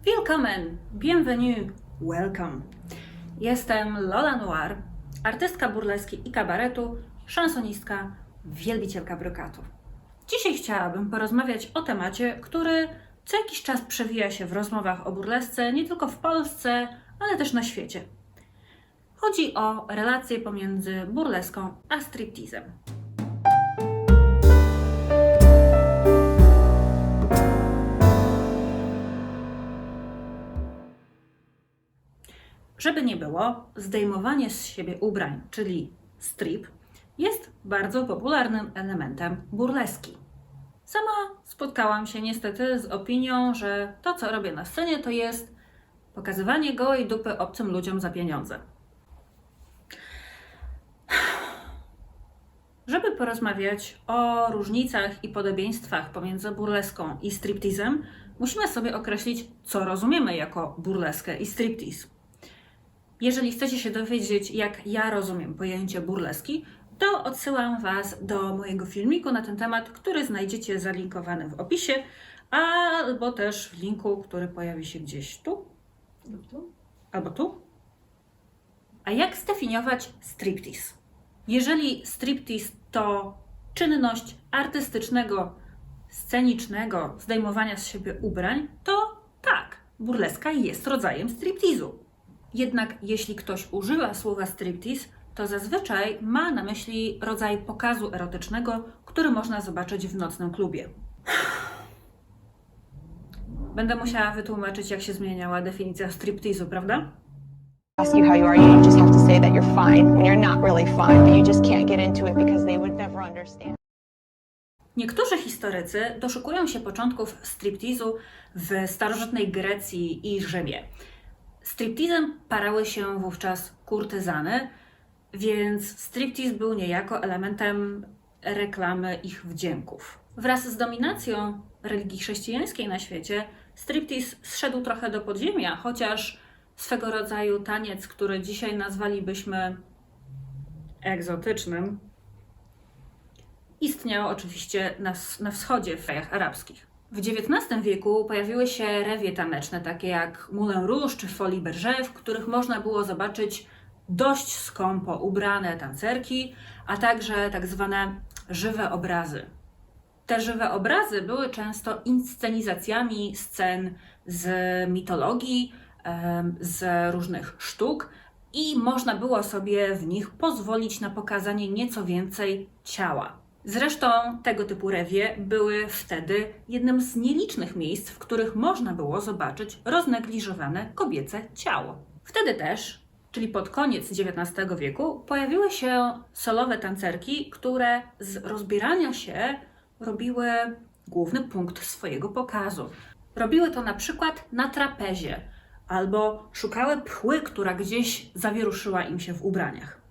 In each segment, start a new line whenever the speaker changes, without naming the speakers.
Willkommen, bienvenue, welcome. Jestem Lola Noir, artystka burleski i kabaretu, szansonistka, wielbicielka brokatu. Dzisiaj chciałabym porozmawiać o temacie, który co jakiś czas przewija się w rozmowach o burlesce nie tylko w Polsce, ale też na świecie. Chodzi o relacje pomiędzy burleską a stripteasem. Żeby nie było, zdejmowanie z siebie ubrań, czyli strip, jest bardzo popularnym elementem burleski. Sama spotkałam się niestety z opinią, że to, co robię na scenie, to jest pokazywanie gołej dupy obcym ludziom za pieniądze. Żeby porozmawiać o różnicach i podobieństwach pomiędzy burleską i stripteasem, musimy sobie określić, co rozumiemy jako burleskę i striptease. Jeżeli chcecie się dowiedzieć, jak ja rozumiem pojęcie burleski, to odsyłam Was do mojego filmiku na ten temat, który znajdziecie zalinkowany w opisie, albo też w linku, który pojawi się gdzieś tu, albo tu. A jak zdefiniować striptease? Jeżeli striptease to czynność artystycznego, scenicznego zdejmowania z siebie ubrań, to tak, burleska jest rodzajem striptease'u. Jednak jeśli ktoś używa słowa striptease, to zazwyczaj ma na myśli rodzaj pokazu erotycznego, który można zobaczyć w nocnym klubie. Będę musiała wytłumaczyć, jak się zmieniała definicja striptease'u, prawda?
Ask you how you are, you just have to say that you're fine when you're not really fine, but you just can't get into it because they would never understand.
Niektórzy historycy doszukują się początków striptease'u w starożytnej Grecji i Rzymie. Stripteasem parały się wówczas kurtyzany, więc striptease był niejako elementem reklamy ich wdzięków. Wraz z dominacją religii chrześcijańskiej na świecie, striptease zszedł trochę do podziemia, chociaż swego rodzaju taniec, który dzisiaj nazwalibyśmy egzotycznym, istniał oczywiście na wschodzie, w krajach arabskich. W XIX wieku pojawiły się rewie taneczne, takie jak Moulin Rouge czy Folie Bergère, w których można było zobaczyć dość skąpo ubrane tancerki, a także tak zwane żywe obrazy. Te żywe obrazy były często inscenizacjami scen z mitologii, z różnych sztuk i można było sobie w nich pozwolić na pokazanie nieco więcej ciała. Zresztą tego typu rewie były wtedy jednym z nielicznych miejsc, w których można było zobaczyć roznegliżowane kobiece ciało. Wtedy też, czyli pod koniec XIX wieku, pojawiły się solowe tancerki, które z rozbierania się robiły główny punkt swojego pokazu. Robiły to na przykład na trapezie, albo szukały pchły, która gdzieś zawieruszyła im się w ubraniach.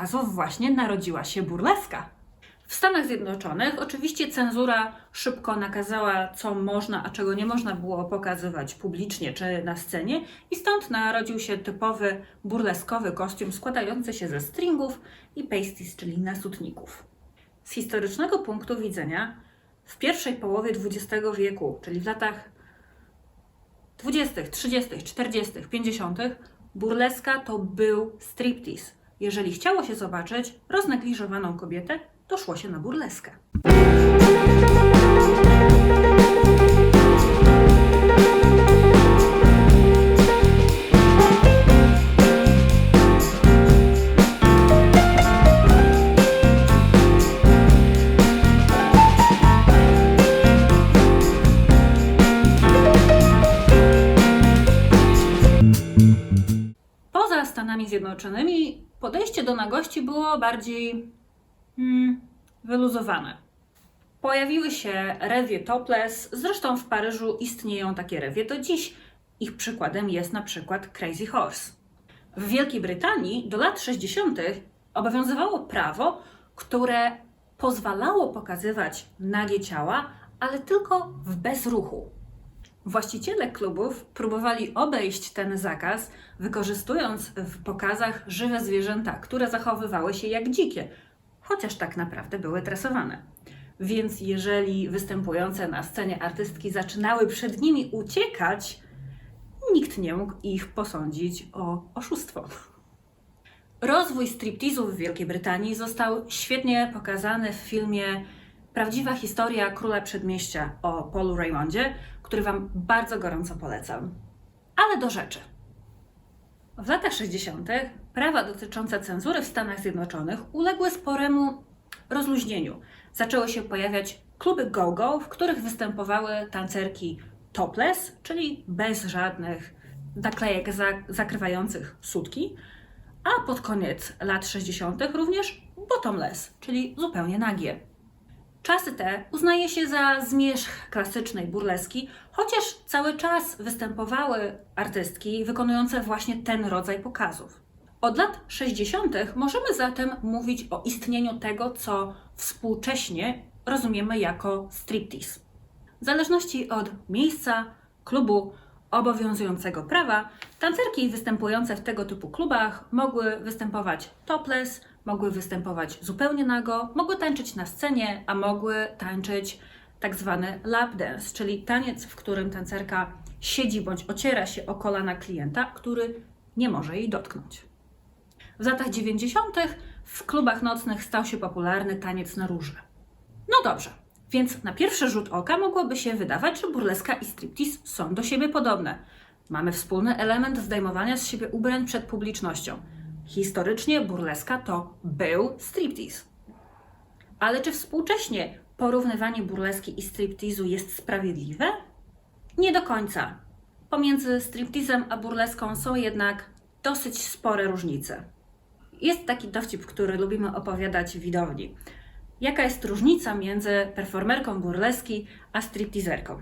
pokazów właśnie narodziła się burleska. W Stanach Zjednoczonych oczywiście cenzura szybko nakazała, co można, a czego nie można było pokazywać publicznie czy na scenie i stąd narodził się typowy burleskowy kostium składający się ze stringów i pasties, czyli nasutników. Z historycznego punktu widzenia w pierwszej połowie XX wieku, czyli w latach 20., 30., 40., 50., burleska to był striptease. Jeżeli chciało się zobaczyć roznegliżowaną kobietę, to szło się na burleskę. Poza Stanami Zjednoczonymi podejście do nagości było bardziej wyluzowane. Pojawiły się rewie topless, zresztą w Paryżu istnieją takie rewie do dziś. Ich przykładem jest na przykład Crazy Horse. W Wielkiej Brytanii do lat 60. obowiązywało prawo, które pozwalało pokazywać nagie ciała, ale tylko w bezruchu. Właściciele klubów próbowali obejść ten zakaz, wykorzystując w pokazach żywe zwierzęta, które zachowywały się jak dzikie, chociaż tak naprawdę były tresowane. Więc jeżeli występujące na scenie artystki zaczynały przed nimi uciekać, nikt nie mógł ich posądzić o oszustwo. Rozwój stripteasu w Wielkiej Brytanii został świetnie pokazany w filmie Prawdziwa historia króla przedmieścia o Paulu Raymondzie, który Wam bardzo gorąco polecam. Ale do rzeczy. W latach 60. prawa dotyczące cenzury w Stanach Zjednoczonych uległy sporemu rozluźnieniu. Zaczęły się pojawiać kluby go-go, w których występowały tancerki topless, czyli bez żadnych naklejek zakrywających sutki, a pod koniec lat 60. również bottomless, czyli zupełnie nagie. Czasy te uznaje się za zmierzch klasycznej burleski, chociaż cały czas występowały artystki wykonujące właśnie ten rodzaj pokazów. Od lat 60. możemy zatem mówić o istnieniu tego, co współcześnie rozumiemy jako striptease. W zależności od miejsca, klubu, obowiązującego prawa, tancerki występujące w tego typu klubach mogły występować topless, mogły występować zupełnie nago, mogły tańczyć na scenie, a mogły tańczyć tak zwany lap dance, czyli taniec, w którym tancerka siedzi bądź ociera się o kolana klienta, który nie może jej dotknąć. W latach 90. w klubach nocnych stał się popularny taniec na róże. No dobrze, więc na pierwszy rzut oka mogłoby się wydawać, że burleska i striptease są do siebie podobne. Mamy wspólny element zdejmowania z siebie ubrań przed publicznością. Historycznie burleska to był striptease. Ale czy współcześnie porównywanie burleski i stripteasu jest sprawiedliwe? Nie do końca. Pomiędzy stripteasem a burleską są jednak dosyć spore różnice. Jest taki dowcip, który lubimy opowiadać w widowni. Jaka jest różnica między performerką burleski a stripteaserką?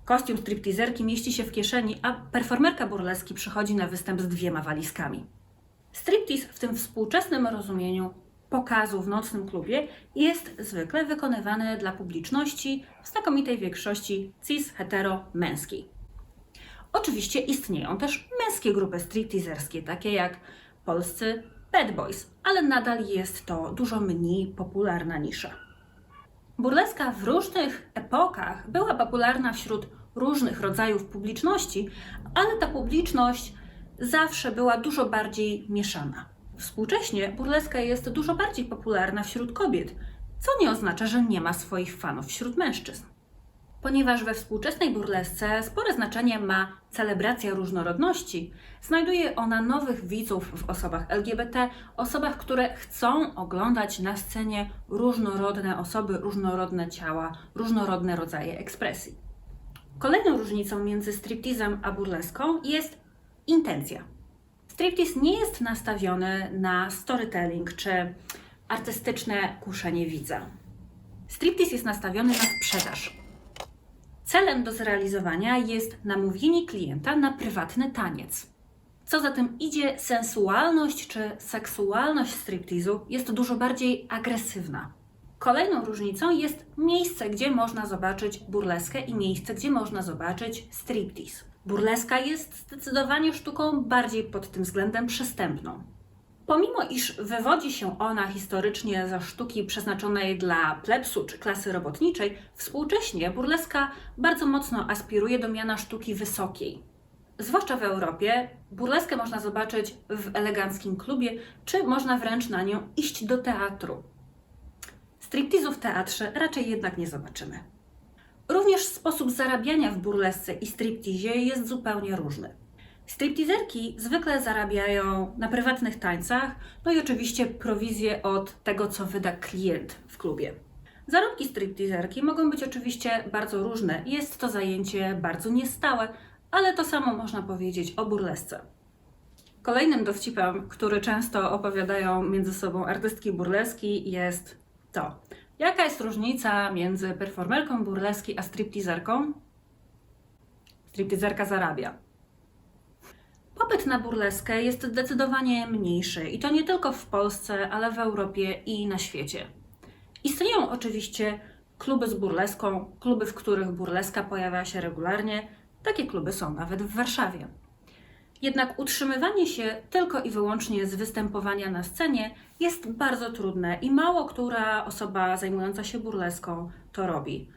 Kostium stripteaserki mieści się w kieszeni, a performerka burleski przychodzi na występ z 2 walizkami. Striptease w tym współczesnym rozumieniu pokazu w nocnym klubie jest zwykle wykonywany dla publiczności w znakomitej większości cis-hetero-męskiej. Oczywiście istnieją też męskie grupy stripteaserskie, takie jak polscy Bad Boys, ale nadal jest to dużo mniej popularna nisza. Burleska w różnych epokach była popularna wśród różnych rodzajów publiczności, ale ta publiczność zawsze była dużo bardziej mieszana. Współcześnie burleska jest dużo bardziej popularna wśród kobiet, co nie oznacza, że nie ma swoich fanów wśród mężczyzn. Ponieważ we współczesnej burlesce spore znaczenie ma celebracja różnorodności, znajduje ona nowych widzów w osobach LGBT, osobach, które chcą oglądać na scenie różnorodne osoby, różnorodne ciała, różnorodne rodzaje ekspresji. Kolejną różnicą między stripteasem a burleską jest intencja. Striptease nie jest nastawiony na storytelling czy artystyczne kuszenie widza. Striptease jest nastawiony na sprzedaż. Celem do zrealizowania jest namówienie klienta na prywatny taniec. Co za tym idzie, sensualność czy seksualność striptizu jest dużo bardziej agresywna. Kolejną różnicą jest miejsce, gdzie można zobaczyć burleskę i miejsce, gdzie można zobaczyć striptiz. Burleska jest zdecydowanie sztuką bardziej pod tym względem przystępną. Pomimo iż wywodzi się ona historycznie ze sztuki przeznaczonej dla plebsu czy klasy robotniczej, współcześnie burleska bardzo mocno aspiruje do miana sztuki wysokiej. Zwłaszcza w Europie burleskę można zobaczyć w eleganckim klubie, czy można wręcz na nią iść do teatru. Striptizu w teatrze raczej jednak nie zobaczymy. Również sposób zarabiania w burlesce i striptizie jest zupełnie różny. Striptizerki zwykle zarabiają na prywatnych tańcach, no i oczywiście prowizję od tego, co wyda klient w klubie. Zarobki striptizerki mogą być oczywiście bardzo różne. Jest to zajęcie bardzo niestałe, ale to samo można powiedzieć o burlesce. Kolejnym dowcipem, który często opowiadają między sobą artystki burleski, jest to: jaka jest różnica między performerką burleski a striptizerką? Striptizerka zarabia. Popyt na burleskę jest zdecydowanie mniejszy i to nie tylko w Polsce, ale w Europie i na świecie. Istnieją oczywiście kluby z burleską, kluby, w których burleska pojawia się regularnie. Takie kluby są nawet w Warszawie. Jednak utrzymywanie się tylko i wyłącznie z występowania na scenie jest bardzo trudne i mało która osoba zajmująca się burleską to robi.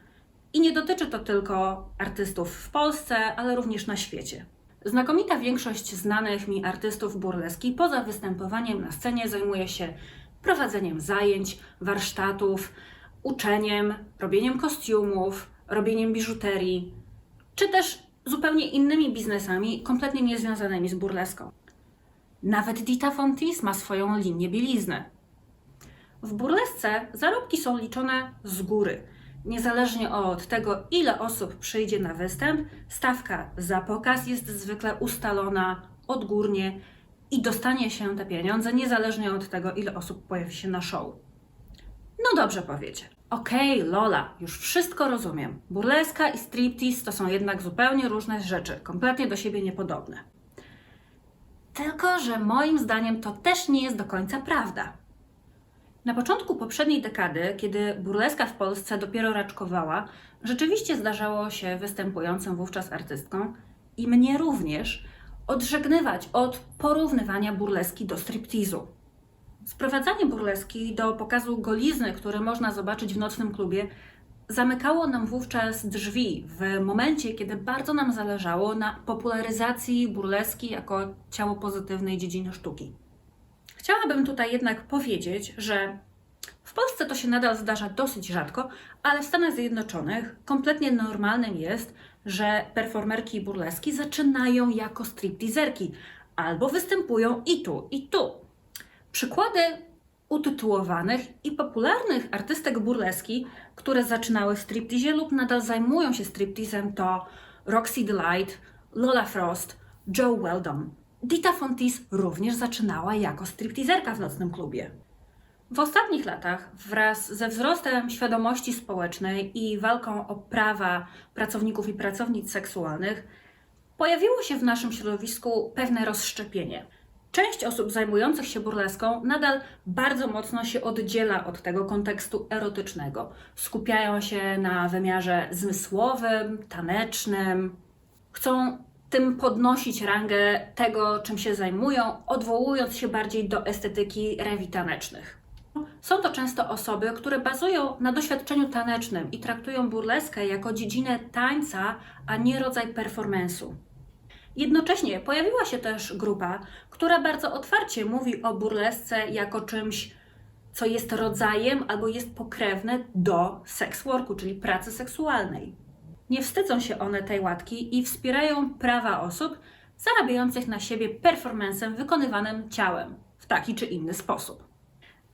I nie dotyczy to tylko artystów w Polsce, ale również na świecie. Znakomita większość znanych mi artystów burleski poza występowaniem na scenie zajmuje się prowadzeniem zajęć, warsztatów, uczeniem, robieniem kostiumów, robieniem biżuterii, czy też zupełnie innymi biznesami, kompletnie niezwiązanymi z burleską. Nawet Dita Von Teese ma swoją linię bielizny. W burlesce zarobki są liczone z góry. Niezależnie od tego, ile osób przyjdzie na występ, stawka za pokaz jest zwykle ustalona odgórnie i dostanie się te pieniądze niezależnie od tego, ile osób pojawi się na show. No dobrze powiecie. Okej, Lola, już wszystko rozumiem. Burleska i striptease to są jednak zupełnie różne rzeczy, kompletnie do siebie niepodobne. Tylko że moim zdaniem to też nie jest do końca prawda. Na początku poprzedniej dekady, kiedy burleska w Polsce dopiero raczkowała, rzeczywiście zdarzało się występującym wówczas artystkom i mnie również odżegnywać od porównywania burleski do striptizu. Sprowadzanie burleski do pokazu golizny, który można zobaczyć w nocnym klubie, zamykało nam wówczas drzwi w momencie, kiedy bardzo nam zależało na popularyzacji burleski jako ciało pozytywnej dziedziny sztuki. Chciałabym tutaj jednak powiedzieć, że w Polsce to się nadal zdarza dosyć rzadko, ale w Stanach Zjednoczonych kompletnie normalnym jest, że performerki burleski zaczynają jako stripteaserki albo występują i tu, i tu. Przykłady utytułowanych i popularnych artystek burleski, które zaczynały w stripteasie lub nadal zajmują się stripteasem, to Roxy Delight, Lola Frost, Jo Weldon. Dita Von Teese również zaczynała jako stripteaserka w nocnym klubie. W ostatnich latach, wraz ze wzrostem świadomości społecznej i walką o prawa pracowników i pracownic seksualnych, pojawiło się w naszym środowisku pewne rozszczepienie. Część osób zajmujących się burleską nadal bardzo mocno się oddziela od tego kontekstu erotycznego. Skupiają się na wymiarze zmysłowym, tanecznym. Chcą tym podnosić rangę tego, czym się zajmują, odwołując się bardziej do estetyki rewi tanecznych. Są to często osoby, które bazują na doświadczeniu tanecznym i traktują burleskę jako dziedzinę tańca, a nie rodzaj performance'u. Jednocześnie pojawiła się też grupa, która bardzo otwarcie mówi o burlesce jako czymś, co jest rodzajem albo jest pokrewne do sex worku, czyli pracy seksualnej. Nie wstydzą się one tej łatki i wspierają prawa osób zarabiających na siebie performancem wykonywanym ciałem w taki czy inny sposób.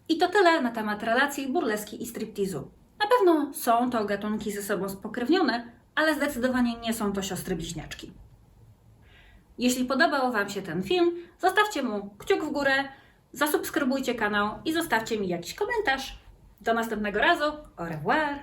I to tyle na temat relacji burleski i striptizu. Na pewno są to gatunki ze sobą spokrewnione, ale zdecydowanie nie są to siostry bliźniaczki. Jeśli podobał Wam się ten film, zostawcie mu kciuk w górę, zasubskrybujcie kanał i zostawcie mi jakiś komentarz. Do następnego razu. Au revoir!